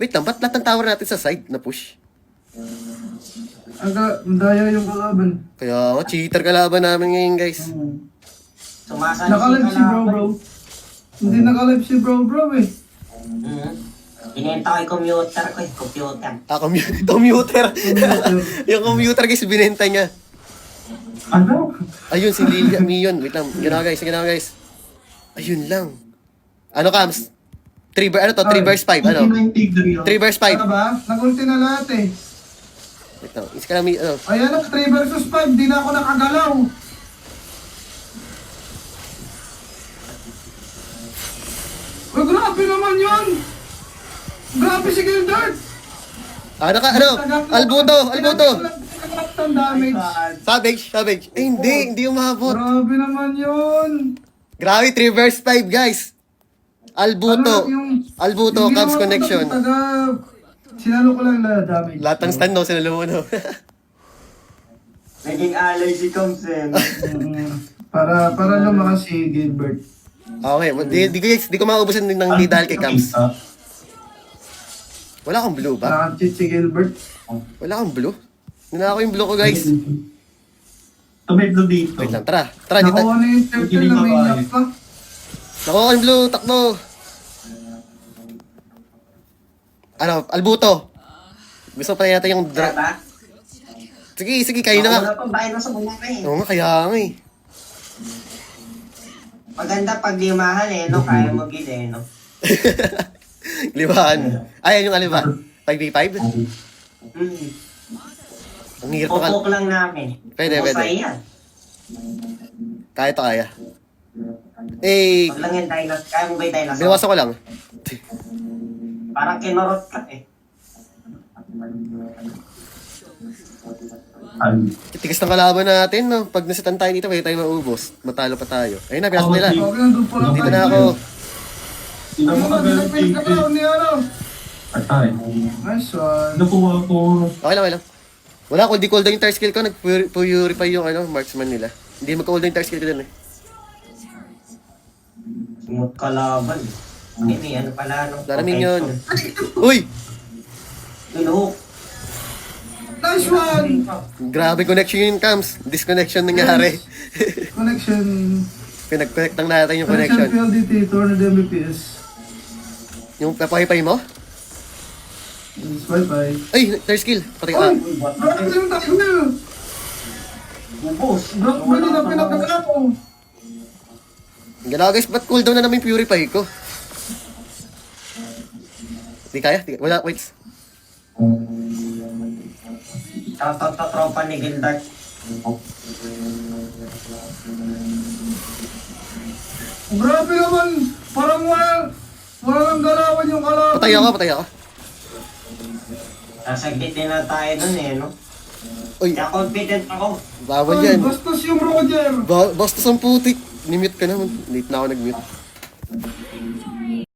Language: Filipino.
Wait lang, ba't lahat ng tower natin sa side na push? Ang daya yung kalaban. Kaya cheater kalaban namin ngayon guys. Sumasali Nakalive si bro. Hindi nakalive si bro eh. Binenta ko yung computer ko computer. Commuter. Yung commuter guys, binenta niya. Ano? Ayun, si Lilia Mion. Wait lang, ginawa guys. Ayun lang. Ano Kams? 3 verse 5, ano? 3 verse 5. Ano ba? Nag-ulti na lahat eh. Wait lang, isa ka namin, ano? Ayan na, 3 versus 5. Di na ako nakagalaw. Uy, grabe naman yun! Grabe si Gildart! Ano? Albuto! Ang damage. Savage. Eh, hindi umabot. Grabe naman yun! Grabe, 3 verse 5, guys. Albuto, Hindi Cubs naman connection. Sinalo ko lang na damage. Lahat ng stand, no? Sinalo mo, no? Naging alay si Comsen. Para lumakas si Gilbert. Okay, di ko maubusan din ng di dahil kay Cubs. Wala akong blue ba? Nakachit si Gilbert. Wala akong blue? Ninaka ko yung blue ko, guys. May blue dito. Wait lang, tara, dito. Nakuha na yung turtle na may iyak pa. Nakuha ko yung blue, takbo. Ano, Albuto. Gusto pa natin yung Diba? Sige, kayo na nga. Wala pa, bahay na sa muna ka eh. Oo nga, kaya nga eh. Maganda pag limahan eh, no? Kaya mo gid eh, no? Libahan. Ayan yung aliba. 5v5? Hmm. Ang hirap pa Pupuk lang namin. Pwede. Masaya yan. Kaya. Eh, Pag lang yung dinosaur. Kaya mo ba yung dinosaur? binawasan ko lang. Parang kinorot ka eh. Tigas ng kalaban natin, no? Pag nasitan tayo dito, kaya tayo maubos. Matalo pa tayo. Ayun na, pinasok nila. Okay, nandun pa lang. Dito na ako. Sino mo ka Ano, dinapin ka lang ni ano? Atay. Nice one. Nakuha ko. Okay lang. Wala, kung di cooldown yung tar skill ko, nag-purify yung marksman nila. Hindi magka-cooldown yung tar skill ko dun eh. Smooth kalaban. Hindi, ano pala, no? Daramin yun. Uy! Ilhook. Nice one! Grabe connection yung cams. Disconnection nangyari. Connection. Pinag-connect lang natin yung Connection connection. PLDT, Tornado MVPS. Yung papahipay mo? It's Wi-Fi. Ay, tar skill. Patay ka. Ay! Grabe yung takbo niya! Ubus. Grabe na pinakagala ko. Galaw guys, ba't cooldown na naman yung purify ko? Di kaya? Wala, wait. Shoutout sa tropa ni Gildart. Grabe naman! Parang walang galawan yung kalaban. Patay ako. Nasaglit din na tayo dun eh, no? Uy, Kaya confident ako. bawal Ay, yan. bastos yung Roger! Basta sa putik. Nimute ka naman. Late na ako nag-mute.